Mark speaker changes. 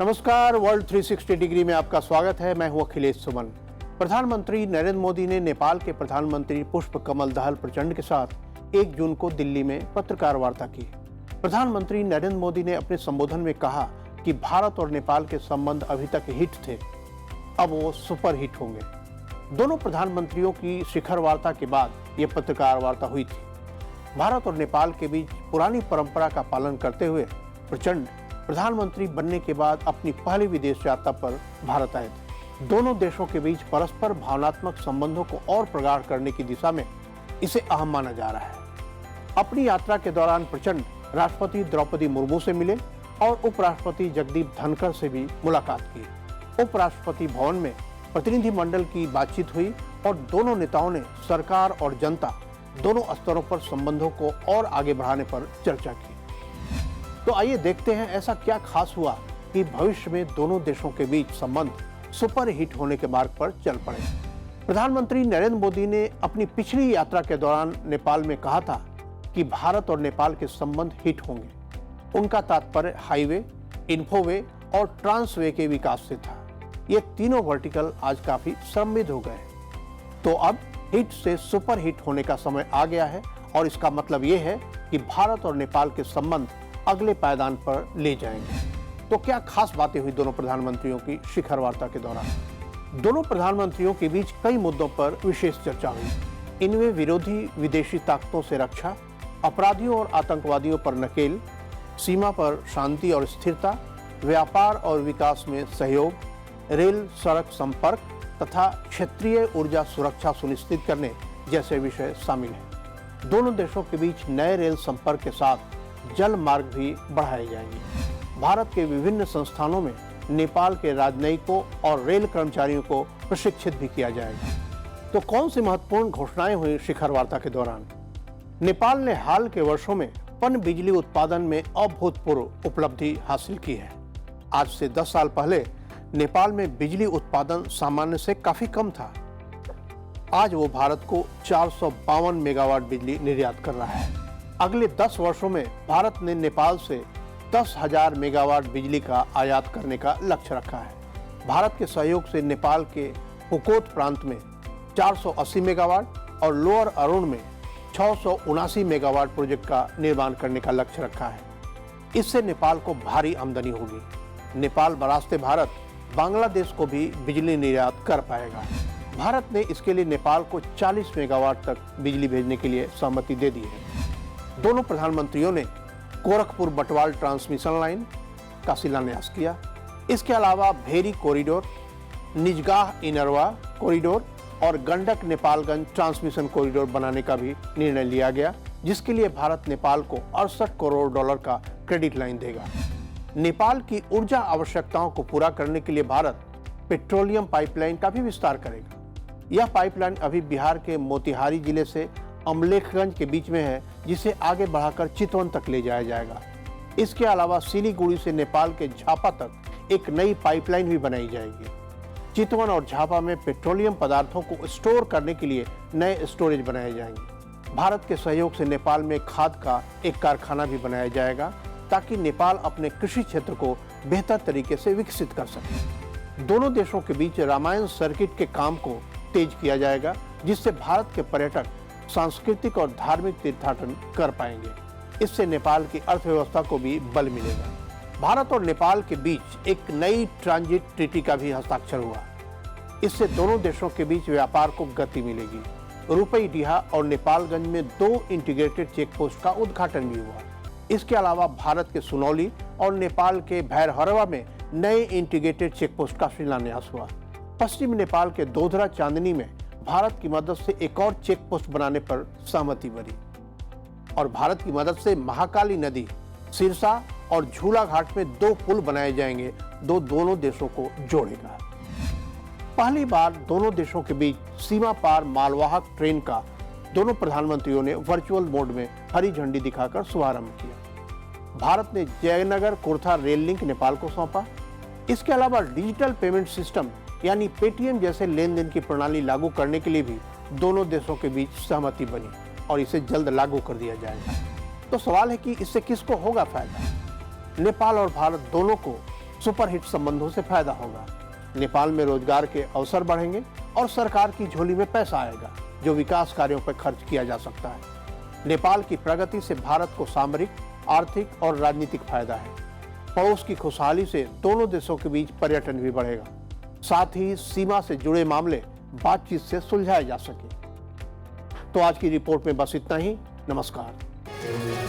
Speaker 1: नमस्कार, world 360 degree में आपका स्वागत है। मैं हूं अखिलेश सुमन। प्रधानमंत्री नरेंद्र मोदी ने नेपाल के प्रधानमंत्री पुष्पकमल दाहाल प्रचंड के साथ 1 जून को दिल्ली में पत्रकार वार्ता की। प्रधानमंत्री नरेंद्र मोदी ने अपने संबोधन में कहा कि भारत और नेपाल के संबंध अभी तक हिट थे, अब वो सुपर हिट होंगे। दोनों प्रधानमंत्रियों की शिखर वार्ता के बाद ये पत्रकार वार्ता हुई थी। भारत और नेपाल के बीच पुरानी परंपरा का पालन करते हुए प्रचंड प्रधानमंत्री बनने के बाद अपनी पहली विदेश यात्रा पर भारत आए थे। दोनों देशों के बीच परस्पर भावनात्मक संबंधों को और प्रगाढ़ करने की दिशा में इसे अहम माना जा रहा है। अपनी यात्रा के दौरान प्रचंड राष्ट्रपति द्रौपदी मुर्मू से मिले और उपराष्ट्रपति जगदीप धनखड़ से भी मुलाकात की। उपराष्ट्रपति भवन में प्रतिनिधिमंडल की बातचीत हुई और दोनों नेताओं ने सरकार और जनता दोनों स्तरों पर संबंधों को और आगे बढ़ाने पर चर्चा की। तो आइए देखते हैं ऐसा क्या खास हुआ कि भविष्य में दोनों देशों के बीच संबंध सुपर हिट होने के मार्ग पर चल पड़े। प्रधानमंत्री नरेंद्र मोदी ने अपनी पिछली यात्रा के दौरान नेपाल में कहा था कि भारत और नेपाल के संबंध हिट होंगे। उनका तात्पर्य हाईवे, इन्फोवे और ट्रांसवे के विकास से था। ये तीनों वर्टिकल आज काफी समृद्ध हो गए। तो अब हिट से सुपर हिट होने का समय आ गया है और इसका मतलब ये है कि भारत और नेपाल के संबंध अगले पायदान पर ले जाएंगे। तो क्या खास बातें हुई दोनों प्रधानमंत्रियों की शिखर वार्ता के दौरान? दोनों प्रधानमंत्रियों के बीच कई मुद्दों पर विशेष चर्चा हुई। इनमें विरोधी विदेशी ताकतों से रक्षा, अपराधियों और आतंकवादियों पर नकेल, सीमा पर शांति और स्थिरता, व्यापार और विकास में सहयोग, रेल सड़क संपर्क तथा क्षेत्रीय ऊर्जा सुरक्षा सुनिश्चित करने जैसे विषय शामिल हैं। दोनों देशों के बीच नए रेल संपर्क के साथ जल मार्ग भी बढ़ाए जाएंगे। भारत के विभिन्न संस्थानों में नेपाल के राजनयिकों और रेल कर्मचारियों को प्रशिक्षित भी किया जाएगा। तो कौन सी महत्वपूर्ण घोषणाएं हुई शिखर वार्ता के दौरान? नेपाल ने हाल के वर्षों में पन बिजली उत्पादन में अभूतपूर्व उपलब्धि हासिल की है। आज से 10 साल पहले नेपाल में बिजली उत्पादन सामान्य से काफी कम था। आज वो भारत को 452 मेगावाट बिजली निर्यात कर रहा है। अगले 10 वर्षों में भारत ने नेपाल से 10,000 मेगावाट बिजली का आयात करने का लक्ष्य रखा है। भारत के सहयोग से नेपाल के पुकोट प्रांत में 480 मेगावाट और लोअर अरुण में 679 मेगावाट प्रोजेक्ट का निर्माण करने का लक्ष्य रखा है। इससे नेपाल को भारी आमदनी होगी। नेपाल बरास्ते भारत बांग्लादेश को भी बिजली निर्यात कर पाएगा। भारत ने इसके लिए नेपाल को 40 मेगावाट तक बिजली भेजने के लिए सहमति दे दी है। दोनों प्रधानमंत्रियों ने गोरखपुर बटवाल ट्रांसमिशन लाइन का शिलान्यास किया। इसके अलावा भेरी कॉरिडोर, निजगाह इनरवा कॉरिडोर और गंडक नेपालगंज ट्रांसमिशन कॉरिडोर बनाने का भी निर्णय लिया गया, जिसके लिए भारत नेपाल को $68 करोड़ का क्रेडिट लाइन देगा। नेपाल की ऊर्जा आवश्यकताओं को पूरा करने के लिए भारत पेट्रोलियम पाइपलाइन का भी विस्तार करेगा। यह पाइपलाइन अभी बिहार के मोतिहारी जिले से अमलेखगंज के बीच में है, जिसे आगे बढ़ाकर चितवन तक ले जाया जाएगा। इसके अलावा सिलीगुड़ी से नेपाल के झापा तक एक नई पाइपलाइन भी बनाई जाएगी। चितवन और झापा में पेट्रोलियम पदार्थों को स्टोर करने के लिए नए स्टोरेज बनाए जाएंगे। भारत के सहयोग से नेपाल में खाद का एक कारखाना भी बनाया जाएगा, ताकि नेपाल अपने कृषि क्षेत्र को बेहतर तरीके से विकसित कर सके। दोनों देशों के बीच रामायण सर्किट के काम को तेज किया जाएगा, जिससे भारत के पर्यटक सांस्कृतिक और धार्मिक तीर्थाटन कर पाएंगे। इससे नेपाल की अर्थव्यवस्था को भी बल मिलेगा। भारत और नेपाल के बीच एक नई ट्रांजिट ट्रीटी का भी हस्ताक्षर हुआ। इससे दोनों देशों के बीच व्यापार को गति मिलेगी। रुपईडीहा और नेपालगंज में 2 इंटीग्रेटेड चेक पोस्ट का उद्घाटन भी हुआ। इसके अलावा भारत के सुनौली और नेपाल के भैरहरवा में नए इंटीग्रेटेड चेक पोस्ट का शिलान्यास हुआ। पश्चिम नेपाल के दोधरा चांदनी में भारत की मदद से एक और चेक पोस्ट बनाने पर सहमति बनी और भारत की मदद से महाकाली नदी, सिरसा और झूला घाट में 2 पुल बनाए जाएंगे, दोनों देशों को जोड़ेगा। पहली बार दोनों देशों के बीच सीमा पार मालवाहक ट्रेन का दोनों प्रधानमंत्रियों ने वर्चुअल मोड में हरी झंडी दिखाकर शुभारंभ किया। भारत ने जयनगर कुर्था रेल लिंक नेपाल को सौंपा। इसके अलावा डिजिटल पेमेंट सिस्टम यानी पेटीएम जैसे लेन देन की प्रणाली लागू करने के लिए भी दोनों देशों के बीच सहमति बनी और इसे जल्द लागू कर दिया जाएगा। तो सवाल है कि इससे किसको होगा फायदा? नेपाल और भारत दोनों को सुपरहिट संबंधों से फायदा होगा। नेपाल में रोजगार के अवसर बढ़ेंगे और सरकार की झोली में पैसा आएगा जो विकास कार्यों पर खर्च किया जा सकता है। नेपाल की प्रगति से भारत को सामरिक, आर्थिक और राजनीतिक फायदा है। पड़ोस की खुशहाली से दोनों देशों के बीच पर्यटन भी बढ़ेगा। साथ ही सीमा से जुड़े मामले बातचीत से सुलझाए जा सके। तो आज की रिपोर्ट में बस इतना ही। नमस्कार।